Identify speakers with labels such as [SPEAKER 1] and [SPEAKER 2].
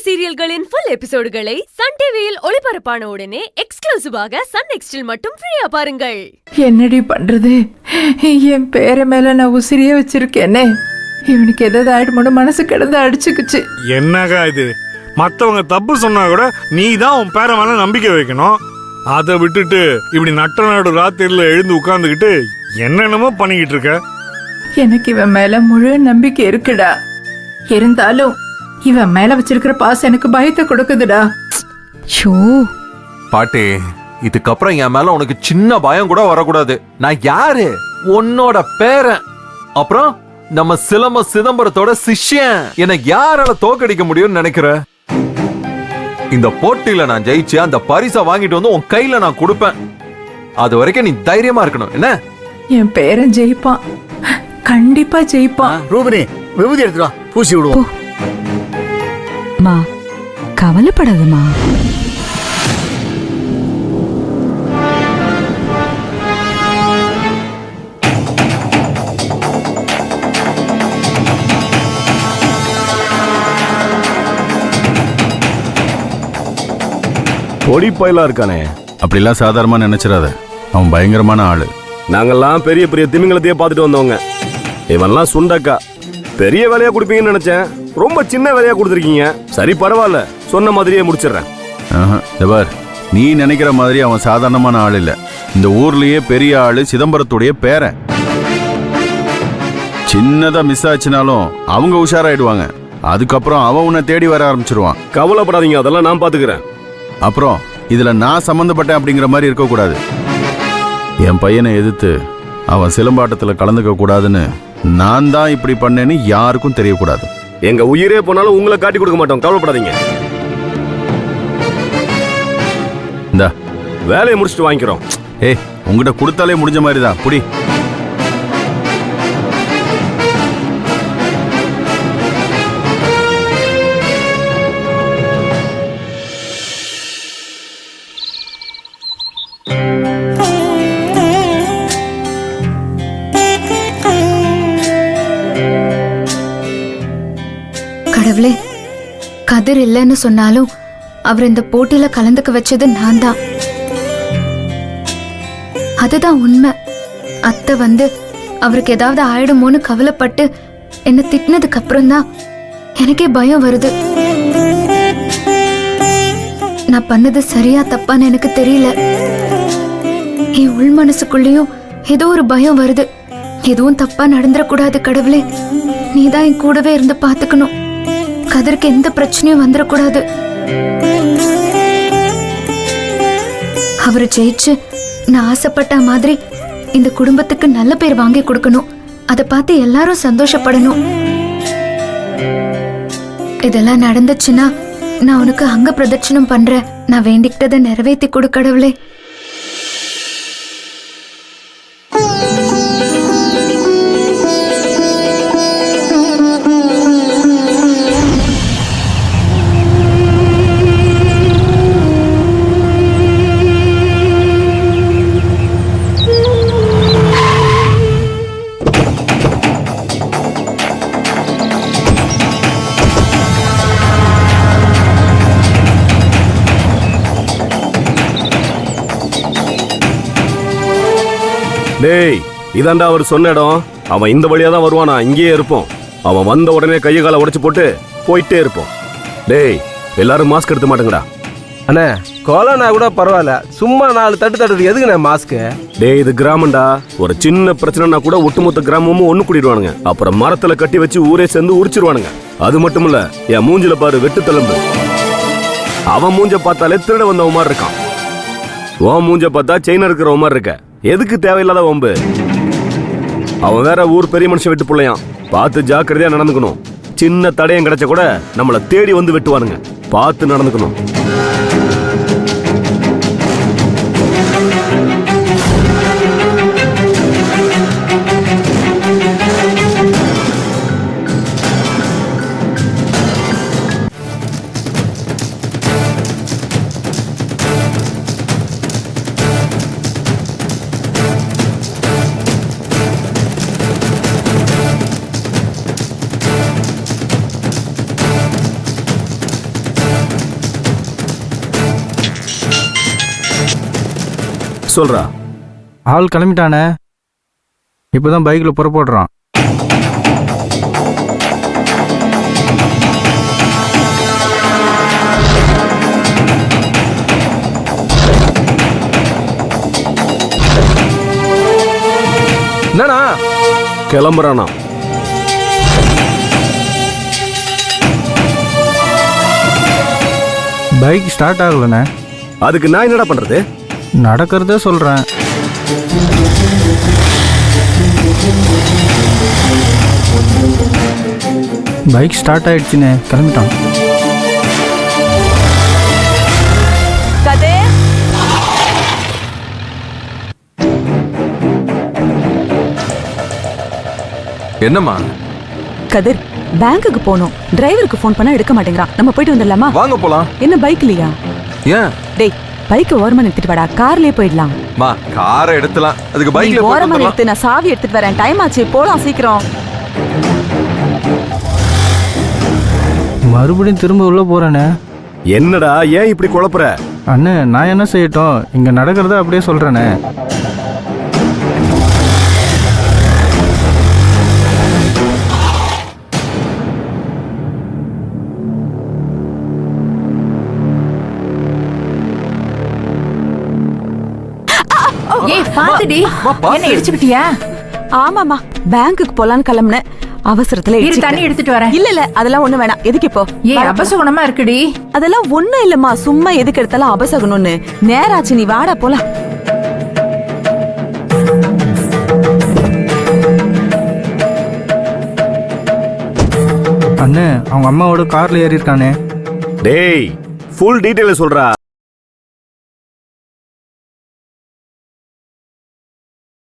[SPEAKER 1] சீரியல்களின் full எபிசோடுகளை Sun டிவியில் ஒளிபரப்பான உடனே எக்ஸ்க்ளூசிவாக சன் நெக்ஸ்டில் மட்டும் ஃப்ரீயா பாருங்கள்.
[SPEAKER 2] என்னடி பண்றது? என் பேரை மேல நான் உசிரியே வச்சிருக்கேனே. இவனுக்கு எதாவது ஆயிடுமோன்னு மனசு கிடந்து அடிச்சுக்குச்சு.
[SPEAKER 3] என்னக்கா இது? மத்தவங்க தப்பு சொன்னா கூட நீ தான் உன் பேரை மேல நம்பிக்கை வைக்கணும். அதை விட்டுட்டு இப்படி நட்ட நாடு ராத்திரில எழுந்து உட்கார்ந்துக்கிட்டு என்னென்னமோ பண்ணிக்கிட்டு இருக்க.
[SPEAKER 2] எனக்கு இவன் மேல முழு நம்பிக்கை இருக்குடா. இருந்தாலும் இவன் மேல வச்சிருக்கிற பாசம் எனக்கு பயத்தை கொடுக்குதுடா.
[SPEAKER 4] பாட்டி, இதுக்கப்புறம் என் மேல உனக்கு சின்ன பயம் கூட வரக்கூடாது. நான் யாரு? உன்னோட பேரன். அப்புறம் நம்ம சிதம்பரத்தோட சிஷ்யன். எனக்கு யாரால தோக்கடிக்க முடியும்னு நினைக்கிற? இந்த போட்டியில நான் ஜெயிச்சு அந்த பரிசை வாங்கிட்டு வந்து உன் கையில நான் கொடுப்பேன். அது வரைக்கும் நீ தைரியமா இருக்கணும். என்ன?
[SPEAKER 2] என் பேரன் ஜெயிப்பான், கண்டிப்பா ஜெயிப்பான்.
[SPEAKER 5] ரூபினி, விபூதி எடுத்துவா, பூசி விடுவோம்.
[SPEAKER 6] மா, கவலைப்படாதம்மா.
[SPEAKER 7] பொடி பயிலா இருக்கானே.
[SPEAKER 8] அப்படிலாம் சாதாரணமா நினைச்சிடாத, அவன் பயங்கரமான ஆளு.
[SPEAKER 7] நாங்கெல்லாம் பெரிய பெரிய திமிங்கலத்தையே பார்த்துட்டு வந்தவங்க. இவன்லாம் சுண்டக்கா. பெரிய வேலையா கொடுப்பீங்கன்னு நினைச்சேன், ரொம்ப சின்ன வேலையா கொடுத்துருக்கீங்க. சரி, பரவாயில்ல, சொன்ன மாதிரியே முடிச்சிடுறேன்.
[SPEAKER 8] பார், நீ நினைக்கிற மாதிரி அவன் சாதாரணமான ஆள் இல்ல. இந்த ஊர்லயே பெரிய ஆளு சிதம்பரத்துடைய பேரன். சின்னதா மிஸ் ஆச்சுனாலும் அவங்க உஷாராயிடுவாங்க. அதுக்கப்புறம் அவன் உன்னை தேடி வர ஆரம்பிச்சிருவான்.
[SPEAKER 7] கவலைப்படாதீங்க, அதெல்லாம் நான் பாத்துக்கிறேன்.
[SPEAKER 8] அப்புறம் இதுல நான் சம்பந்தப்பட்டேன் அப்படிங்கிற மாதிரி இருக்க கூடாது. என் பையனை எதிர்த்து அவன் சிலம்பாட்டத்துல கலந்துக்க கூடாதுன்னு நான் தான் இப்படி பண்ணேன்னு யாருக்கும் தெரியக்கூடாது.
[SPEAKER 7] எங்க உயிரே போனாலும் உங்களை காட்டி கொடுக்க மாட்டோம், கவலைப்படாதீங்க.
[SPEAKER 8] இந்த
[SPEAKER 7] வேலையை முடிச்சுட்டு வாங்கிக்கிறோம்.
[SPEAKER 8] ஏய், உங்ககிட்ட கொடுத்தாலே முடிஞ்ச மாதிரி தான். புடி.
[SPEAKER 9] கடவுளே, கதிர் இல்லைன்னு சொன்னாலும் அவர் இந்த போட்டியில கலந்துக்க வச்சது நான் தான். அதுதான் உண்மை. அத்தை வந்து அவருக்கு ஏதாவது ஆயிடுமோன்னு கவலைப்பட்டு என்ன திட்டினதுக்கு அப்புறம் தான் எனக்கே பயம் வருது. நான் பண்ணது சரியா தப்பான்னு எனக்கு தெரியல. என் உள் மனசுக்குள்ளேயும் ஏதோ ஒரு பயம் வருது. எதுவும் தப்பா நடந்துடக்கூடாது கடவுளே. நீதான் என் கூடவே இருந்து பாத்துக்கணும். கதிருக்கு எந்த பிரச்சனையும் வந்துடக்கூடாது. அவரு ஜெயிச்சு நான் ஆசைப்பட்ட மாதிரி இந்த குடும்பத்துக்கு நல்ல பேர் வாங்கி கொடுக்கணும். அதை பார்த்து எல்லாரும் சந்தோஷப்படணும். இதெல்லாம் நடந்துச்சுன்னா நான் உனக்கு அங்க பிரதட்சணம் பண்றேன். நான் வேண்டிக்கிட்டதை நிறைவேற்றி கொடு கடவுளே.
[SPEAKER 7] டேய், இதாண்டா அவர் சொன்ன இடம். அவன் இந்த வழியா தான் வருவானா, இங்கேயே இருப்போம். அவன் வந்த உடனே கையை காலை உடைச்சு போட்டு போயிட்டே இருப்போம். டேய், எல்லாரும் மாஸ்க் எடுத்து மாட்டேங்கடா.
[SPEAKER 5] அண்ணே, கொலைனா கூட பரவாயில்ல, சும்மா 4 தட்டு தட்டுறது எதுக்குண்ணே மாஸ்க்கு?
[SPEAKER 7] டேய், இது கிராமம்டா. ஒரு சின்ன பிரச்சனைனா கூட ஒட்டுமொத்த கிராமமும் ஒண்ணு கூட்டிடுவானுங்க. அப்புறம் மரத்துல கட்டி வச்சு ஊரே சேர்ந்து உரிச்சிருவானுங்க. அது மட்டும் இல்ல, என் மூஞ்சில பாரு வெட்டு தழும்பு. அவன் மூஞ்ச பார்த்தாலே திருட வந்தவ மாதிரி இருக்கான். உன் மூஞ்ச பார்த்தா செயின இருக்கிறவ மாதிரி இருக்க. எதுக்கு தேவையில்லாத வம்பு? அவன் வேற ஊர் பெரிய மனுஷன் விட்டு பிள்ளையான். பார்த்து ஜாக்கிரதையா நடந்துக்கணும். சின்ன தடயம் கிடைச்ச கூட நம்மள தேடி வந்து வெட்டுவானுங்க. பார்த்து நடந்துக்கணும். சொல்றா.
[SPEAKER 5] ஆள் கிளம்பிட்டானே, இப்போதான் பைக்ல புறப்படுறான். என்னண்ணா?
[SPEAKER 7] கிளம்புறானா?
[SPEAKER 5] பைக் ஸ்டார்ட் ஆகலண்ணே.
[SPEAKER 7] அதுக்கு நான் என்னடா பண்றது?
[SPEAKER 5] நடக்கிறதே சொல்றேன். பைக் ஸ்டார்ட் ஆயிடுச்சுண்ணே, கிளம்பிட்டான்.
[SPEAKER 6] கதிர்,
[SPEAKER 4] என்னம்மா?
[SPEAKER 6] கதிர், பேங்க்குக்கு போகணும். டிரைவருக்கு ஃபோன் பண்ணா எடுக்க மாட்டேங்கிறான். நம்ம போயிட்டு வந்துடலாமா?
[SPEAKER 4] வாங்க போலாம்.
[SPEAKER 6] என்ன பைக்லையா?
[SPEAKER 4] ஏன்?
[SPEAKER 6] டேய், பைக்கை ஓரமா நிறுத்திட்டு வாடா, கார்லயே போயிடலாம்.
[SPEAKER 4] மா, காரை எடுத்துலாம். அதுக்கு
[SPEAKER 6] நீ
[SPEAKER 4] பைக்ல
[SPEAKER 6] ஓரமா
[SPEAKER 4] போறோம்.
[SPEAKER 6] நிறுத்து, நான் சாவி எடுத்துட்டு வரேன். டைம் ஆச்சு, போலாம் சீக்கிரம்.
[SPEAKER 5] மறுபடியும் திரும்ப உள்ள போறேனே.
[SPEAKER 7] என்னடா ஏன் இப்படி குழப்புற?
[SPEAKER 5] அண்ணே, நான் என்ன செய்யட்டும்? இங்க நடக்கிறத அப்படியே சொல்றேனே.
[SPEAKER 2] ஏய் பாத்துடி, என்ன இடிச்சுக்கிட்டியா?
[SPEAKER 6] ஆமாமா, பேங்க்குக்கு போலான்னு கிளம்புனேன். அவசரத்துல
[SPEAKER 2] இரு,
[SPEAKER 6] இடிச்சிட்டேன்.
[SPEAKER 2] தண்ணி எடுத்துட்டு வரேன்.
[SPEAKER 6] இல்ல அதெல்லாம் ஒண்ணு வேணாம். எதுக்கு இப்போ?
[SPEAKER 2] ஏய் அபசகுணமா இருக்குடி.
[SPEAKER 6] அதெல்லாம் ஒண்ணும் இல்லம்மா, சும்மா எதுக்கு எடுத்தாலும் அபசகணும்னு. நேராச்சு, நீ வாடா போலாம்.
[SPEAKER 5] அண்ணே, அவங்க அம்மாவோட கார்ல ஏறி இருக்கானே.
[SPEAKER 7] டேய், ஃபுல் டீடைல சொல்றா.